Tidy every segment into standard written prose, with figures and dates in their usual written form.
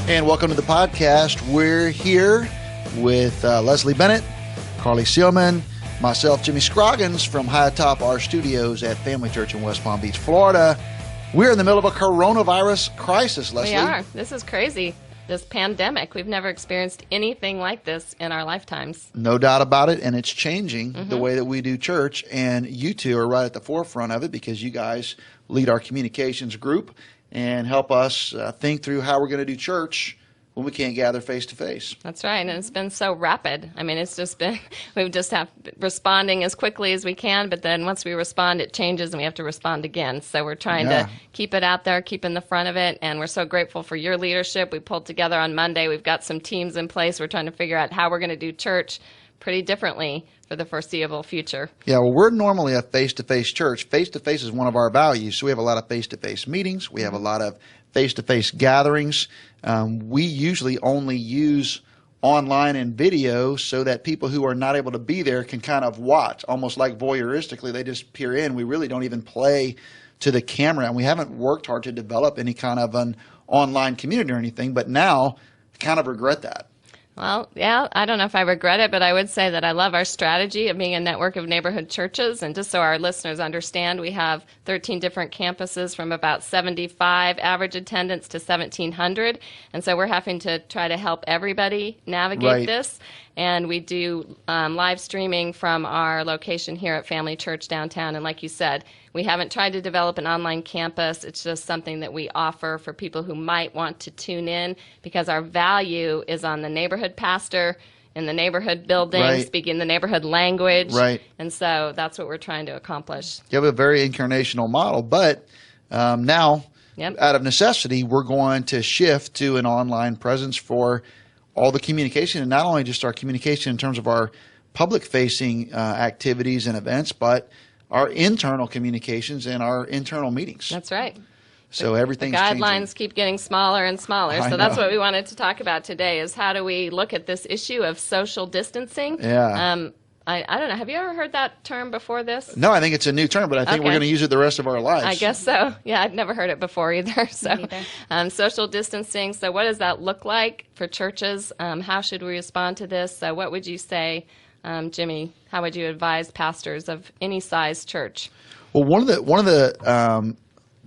And welcome to the podcast. We're here with Leslie Bennett, Carly Seelman, myself, Jimmy Scroggins from high atop our studios at Family Church in West Palm Beach, Florida. We're in the middle of a coronavirus crisis, Leslie. We are. This is crazy. This pandemic. We've never experienced anything like this in our lifetimes. No doubt about it, and it's changing the way that we do church, and you two are right at the forefront of it because you guys lead our communications group and help us think through how we're going to do church when we can't gather face to face. That's right, and it's been so rapid. I mean, it's just been, we've just have responding as quickly as we can, but then once we respond, it changes and we have to respond again. So we're trying to keep it out there, keep in the front of it, and we're so grateful for your leadership. We pulled together on Monday. We've got some teams in place. We're trying to figure out how we're going to do church pretty differently for the foreseeable future. Yeah, well, we're normally a face-to-face church. Face-to-face is one of our values, so we have a lot of face-to-face meetings. We have a lot of face-to-face gatherings. We usually only use online and video so that people who are not able to be there can kind of watch, almost like voyeuristically. They just peer in. We really don't even play to the camera, and we haven't worked hard to develop any kind of an online community or anything, but now I kind of regret that. Well, yeah, I don't know if I regret it, but I would say that I love our strategy of being a network of neighborhood churches. And just so our listeners understand, we have 13 different campuses from about 75 average attendance to 1,700. And so we're having to try to help everybody navigate this. And we do live streaming from our location here at Family Church downtown. And like you said, we haven't tried to develop an online campus. It's just something that we offer for people who might want to tune in because our value is on the neighborhood pastor in the neighborhood building, speaking the neighborhood language. And so that's what we're trying to accomplish. You have a very incarnational model, but now, out of necessity, we're going to shift to an online presence for all the communication, and not only just our communication in terms of our public-facing activities and events, but our internal communications and our internal meetings. That's right. So everything's the guidelines changing. keep getting smaller and smaller. So that's what we wanted to talk about today is how do we look at this issue of social distancing. I don't know. Have you ever heard that term before this? No, I think it's a new term, but I think we're going to use it the rest of our lives. I guess so. Yeah, I've never heard it before either. So, social distancing. So what does that look like for churches? How should we respond to this? So what would you say, Jimmy? How would you advise pastors of any size church? Well, one of the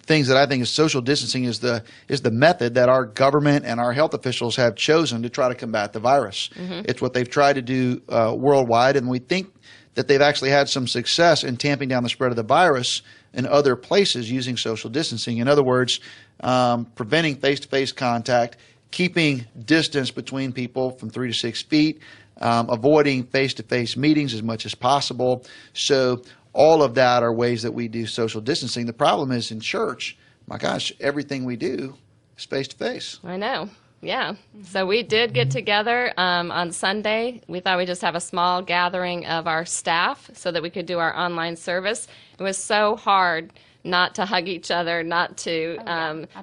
things that I think is social distancing is the method that our government and our health officials have chosen to try to combat the virus. It's what they've tried to do worldwide, and we think that they've actually had some success in tamping down the spread of the virus in other places using social distancing. In other words, preventing face-to-face contact, keeping distance between people from 3 to 6 feet, avoiding face-to-face meetings as much as possible. So all of that are ways that we do social distancing. The problem is in church, my gosh, everything we do is face-to-face. I know. Yeah. So we did get together on Sunday. We thought we'd just have a small gathering of our staff so that we could do our online service. It was so hard not to hug each other, not to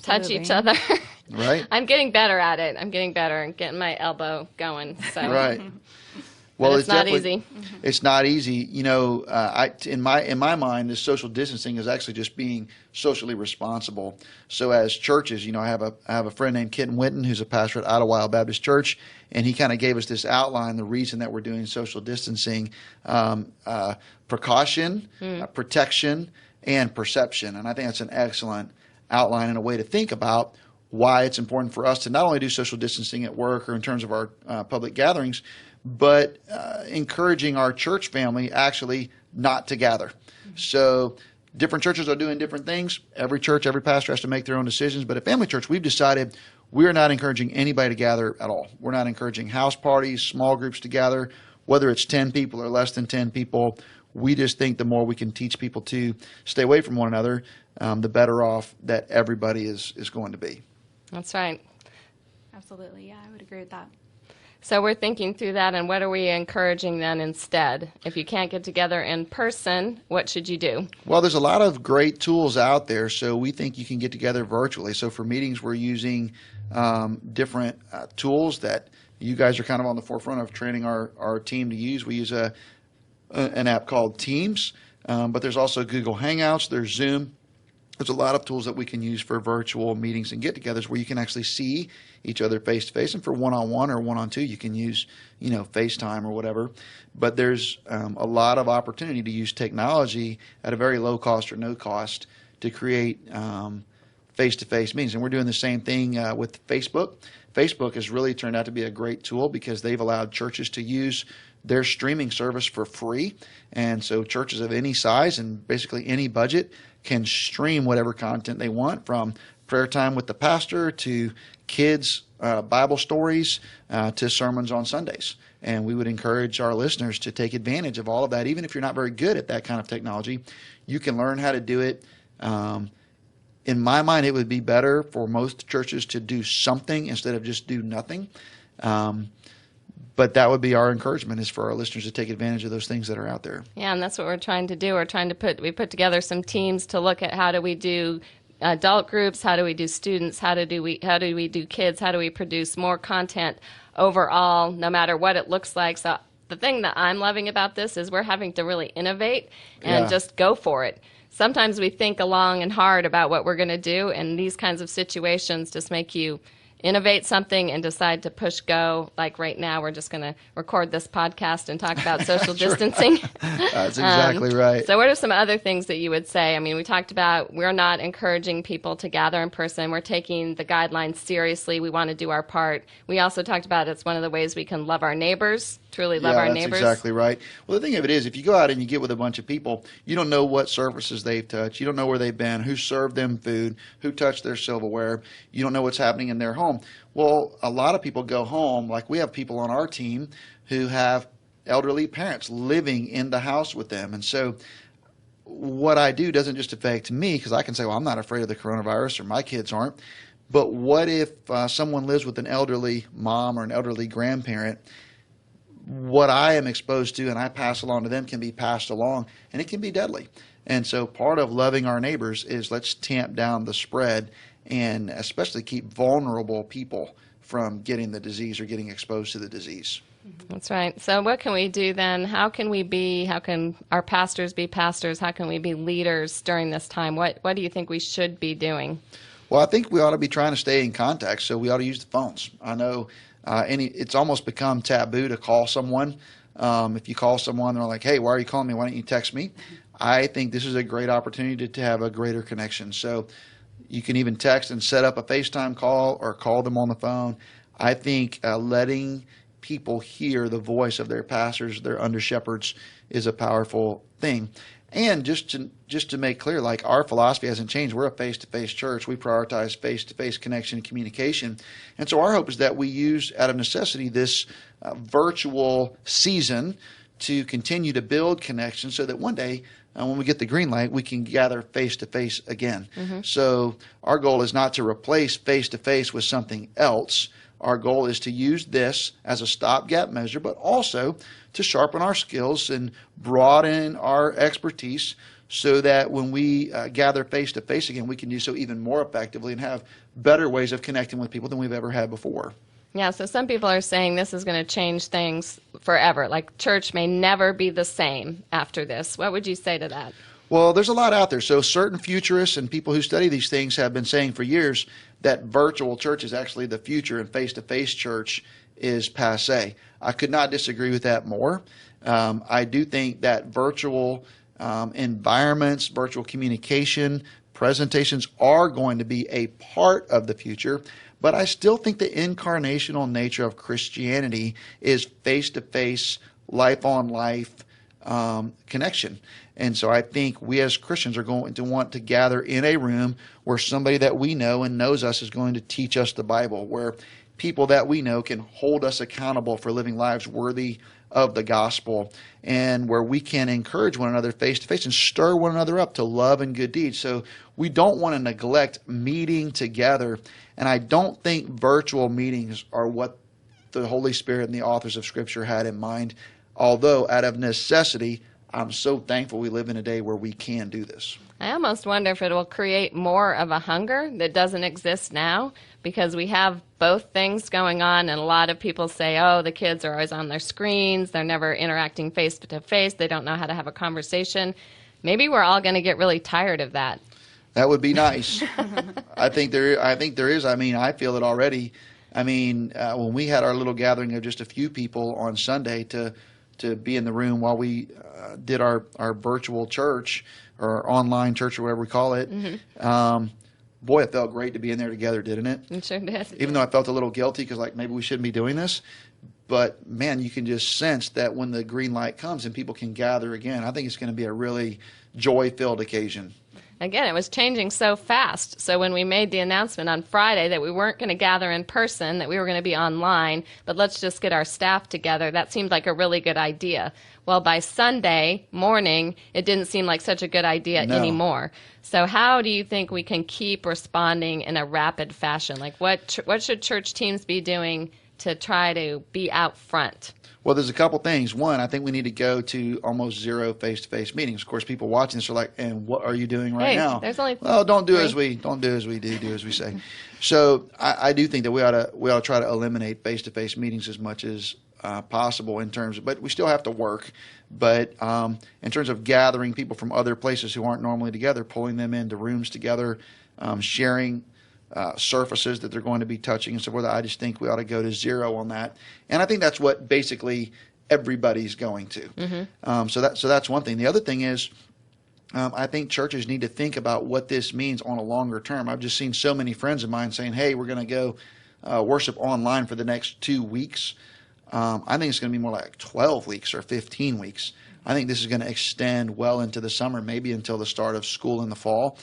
touch each other. Right. I'm getting better at it. I'm getting better and getting my elbow going. So. Right. Well, it's not easy. It's not easy. You know, in my mind, this social distancing is actually just being socially responsible. So as churches, you know, I have a friend named Ken Winton who's a pastor at Idlewild Baptist Church, and he kind of gave us this outline, the reason that we're doing social distancing, precaution, protection, and perception. And I think that's an excellent outline and a way to think about why it's important for us to not only do social distancing at work or in terms of our public gatherings, but encouraging our church family actually not to gather. So different churches are doing different things. Every church, every pastor has to make their own decisions. But at Family Church, we've decided we're not encouraging anybody to gather at all. We're not encouraging house parties, small groups to gather, whether it's 10 people or less than 10 people. We just think the more we can teach people to stay away from one another, the better off that everybody is going to be. That's right. Absolutely. Yeah, I would agree with that. So we're thinking through that, and what are we encouraging then instead? If you can't get together in person, what should you do? Well, there's a lot of great tools out there, so we think you can get together virtually. So for meetings, we're using different tools that you guys are kind of on the forefront of training our team to use. We use an app called Teams, but there's also Google Hangouts, there's Zoom, there's a lot of tools that we can use for virtual meetings and get-togethers where you can actually see each other face-to-face. And for one-on-one or one-on-two, you can use, FaceTime or whatever. But there's a lot of opportunity to use technology at a very low cost or no cost to create face-to-face meetings. And we're doing the same thing with Facebook. Facebook has really turned out to be a great tool because they've allowed churches to use their streaming service for free. And so churches of any size and basically any budget can stream whatever content they want, from prayer time with the pastor to kids' Bible stories to sermons on Sundays. And we would encourage our listeners to take advantage of all of that. Even if you're not very good at that kind of technology, you can learn how to do it. In my mind, it would be better for most churches to do something instead of just do nothing. But that would be our encouragement, is for our listeners to take advantage of those things that are out there. Yeah, and that's what we're trying to do. We put together some teams to look at how do we do adult groups, how do we do students, how do we do kids, how do we produce more content overall, no matter what it looks like. So the thing that I'm loving about this is we're having to really innovate and just go for it. Sometimes we think long and hard about what we're going to do, and these kinds of situations just make you innovate something and decide to push go. Like right now, we're just going to record this podcast and talk about social distancing. That's exactly right. So what are some other things that you would say? I mean, we talked about we're not encouraging people to gather in person. We're taking the guidelines seriously. We want to do our part. We also talked about it's one of the ways we can love our neighbors, truly love our neighbors. Yeah, that's exactly right. Well, the thing of it is, if you go out and you get with a bunch of people, you don't know what services they've touched. You don't know where they've been, who served them food, who touched their silverware. You don't know what's happening in their home. Well, a lot of people go home, like we have people on our team who have elderly parents living in the house with them. And so what I do doesn't just affect me, because I can say, well, I'm not afraid of the coronavirus, or my kids aren't. But what if someone lives with an elderly mom or an elderly grandparent? What I am exposed to and I pass along to them can be passed along, and it can be deadly. And so part of loving our neighbors is let's tamp down the spread, and especially keep vulnerable people from getting the disease or getting exposed to the disease. That's right. So what can we do then? How can our pastors be pastors? How can we be leaders during this time? What do you think we should be doing? Well, I think we ought to be trying to stay in contact, so we ought to use the phones. I know it's almost become taboo to call someone. If you call someone, they're like, hey, why are you calling me? Why don't you text me? I think this is a great opportunity to have a greater connection. So you can even text and set up a FaceTime call or call them on the phone. I think letting people hear the voice of their pastors, their under shepherds, is a powerful thing. And just to make clear, like, our philosophy hasn't changed. We're a face-to-face church. We prioritize face-to-face connection and communication. And so our hope is that we use, out of necessity, this virtual season to continue to build connections so that one day, when we get the green light, we can gather face-to-face again. Mm-hmm. So our goal is not to replace face-to-face with something else. Our goal is to use this as a stopgap measure, but also to sharpen our skills and broaden our expertise so that when we gather face-to-face again, we can do so even more effectively and have better ways of connecting with people than we've ever had before. Yeah, so some people are saying this is going to change things forever. Like, church may never be the same after this. What would you say to that? Well, there's a lot out there. So certain futurists and people who study these things have been saying for years that virtual church is actually the future and face-to-face church is passé. I could not disagree with that more. I do think that virtual environments, virtual communication, presentations are going to be a part of the future. But I still think the incarnational nature of Christianity is face-to-face, life-on-life connection. And so I think we as Christians are going to want to gather in a room where somebody that we know and knows us is going to teach us the Bible, where people that we know can hold us accountable for living lives worthy of the gospel, and where we can encourage one another face-to-face and stir one another up to love and good deeds. So we don't want to neglect meeting together, and I don't think virtual meetings are what the Holy Spirit and the authors of Scripture had in mind, although out of necessity, I'm so thankful we live in a day where we can do this. I almost wonder if it will create more of a hunger that doesn't exist now, because we have both things going on, and a lot of people say, oh, the kids are always on their screens, they're never interacting face-to-face, they don't know how to have a conversation. Maybe we're all going to get really tired of that. That would be nice. I think there is. I mean, I feel it already. I mean, when we had our little gathering of just a few people on Sunday to be in the room while we did our virtual church or online church or whatever we call it, boy, it felt great to be in there together, didn't it? It sure did. Even though I felt a little guilty because like maybe we shouldn't be doing this. But man, you can just sense that when the green light comes and people can gather again, I think it's going to be a really joy-filled occasion. Again, it was changing so fast. So when we made the announcement on Friday that we weren't going to gather in person, that we were going to be online, but let's just get our staff together, that seemed like a really good idea. Well, by Sunday morning, it didn't seem like such a good idea anymore. So how do you think we can keep responding in a rapid fashion? Like what should church teams be doing to try to be out front? Well, there's a couple things. One, I think we need to go to almost zero face-to-face meetings. Of course, people watching this are like, "And what are you doing right now?" There's only well, don't do as we do as we say. So I do think that we ought to try to eliminate face-to-face meetings as much as possible in terms of, but we still have to work. But in terms of gathering people from other places who aren't normally together, pulling them into rooms together, sharing surfaces that they're going to be touching and so forth. I just think we ought to go to zero on that, and I think that's what basically everybody's going to. So that's one thing. The other thing is, I think churches need to think about what this means on a longer term. I've just seen so many friends of mine saying, "Hey, we're going to go worship online for the next 2 weeks." I think it's going to be more like 12 weeks or 15 weeks. I think this is going to extend well into the summer, maybe until the start of school in the fall.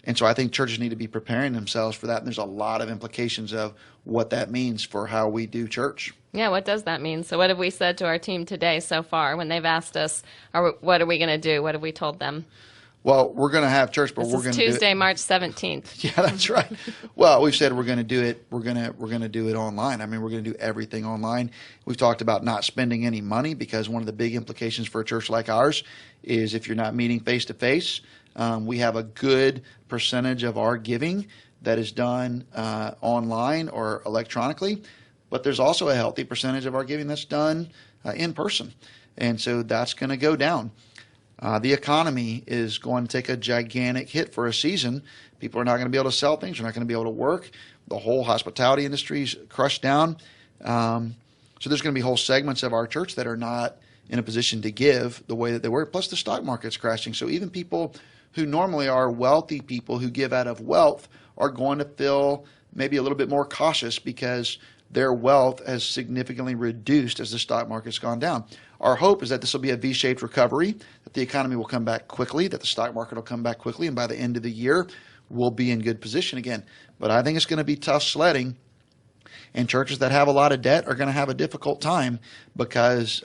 And so I think churches need to be preparing themselves for that. And there's a lot of implications of what that means for how we do church. Yeah, what does that mean? So what have we said to our team today so far when they've asked us, what are we going to do? What have we told them? Well, we're going to have church, but we're going to do it Tuesday, March 17th. Yeah, that's right. Well, we've said we're going to do it. We're going to do it online. I mean, we're going to do everything online. We've talked about not spending any money because one of the big implications for a church like ours is if you're not meeting face to face, we have a good percentage of our giving that is done online or electronically, but there's also a healthy percentage of our giving that's done in person, and so that's going to go down. The economy is going to take a gigantic hit for a season. People are not going to be able to sell things. They're not going to be able to work. The whole hospitality industry is crushed down. So there's going to be whole segments of our church that are not in a position to give the way that they were. Plus the stock market's crashing. So even people who normally are wealthy people who give out of wealth are going to feel maybe a little bit more cautious because their wealth has significantly reduced as the stock market's gone down. Our hope is that this will be a V-shaped recovery, that the economy will come back quickly, that the stock market will come back quickly, and by the end of the year, we'll be in good position again. But I think it's going to be tough sledding, and churches that have a lot of debt are going to have a difficult time because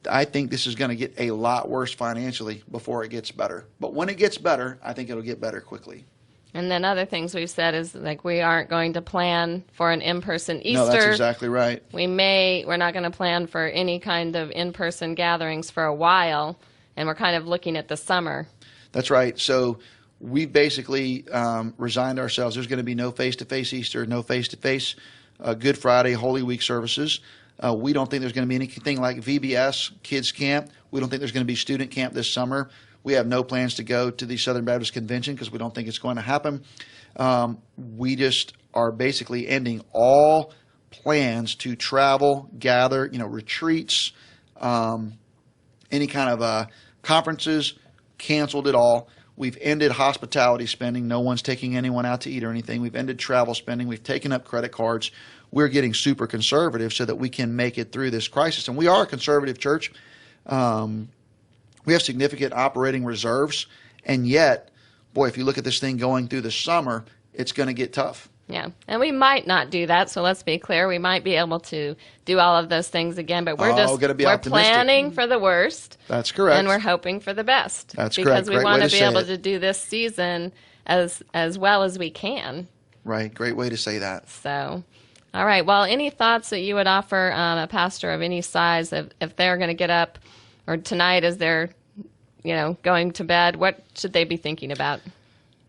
I think this is going to get a lot worse financially before it gets better. But when it gets better, I think it'll get better quickly. And then other things we've said is like we aren't going to plan for an in-person Easter. No, that's exactly right. We're not going to plan for any kind of in-person gatherings for a while, and we're kind of looking at the summer. That's right. So we basically resigned ourselves. There's going to be no face-to-face Easter, no face-to-face Good Friday, Holy Week services. We don't think there's going to be anything like VBS, kids camp. We don't think there's going to be student camp this summer. We have no plans to go to the Southern Baptist Convention because we don't think it's going to happen. We just are basically ending all plans to travel, gather, retreats, any kind of conferences, canceled it all. We've ended hospitality spending. No one's taking anyone out to eat or anything. We've ended travel spending. We've taken up credit cards. We're getting super conservative so that we can make it through this crisis. And we are a conservative church. We have significant operating reserves, and yet, boy, if you look at this thing going through the summer, it's going to get tough. Yeah, and we might not do that, so let's be clear. We might be able to do all of those things again, but we're planning for the worst. That's correct. And we're hoping for the best. That's because correct. Because we want to be able to do this season as well as we can. Right, great way to say that. So, all right, well, any thoughts that you would offer a pastor of any size if they're going to get up, or tonight as they're going to bed, what should they be thinking about?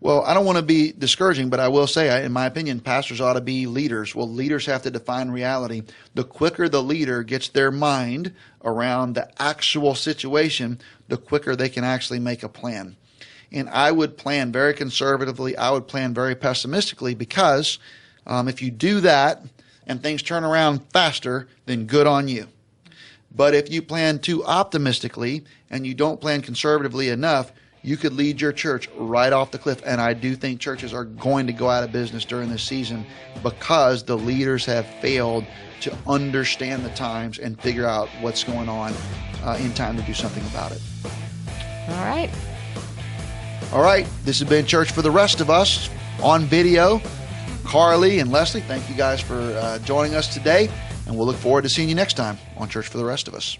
Well, I don't want to be discouraging, but I will say, in my opinion, pastors ought to be leaders. Well, leaders have to define reality. The quicker the leader gets their mind around the actual situation, the quicker they can actually make a plan. And I would plan very conservatively. I would plan very pessimistically, because if you do that and things turn around faster, then good on you. But if you plan too optimistically and you don't plan conservatively enough, you could lead your church right off the cliff. And I do think churches are going to go out of business during this season because the leaders have failed to understand the times and figure out what's going on in time to do something about it. All right. All right. This has been Church for the Rest of Us on video. Carly and Leslie, thank you guys for joining us today. And we'll look forward to seeing you next time on Church for the Rest of Us.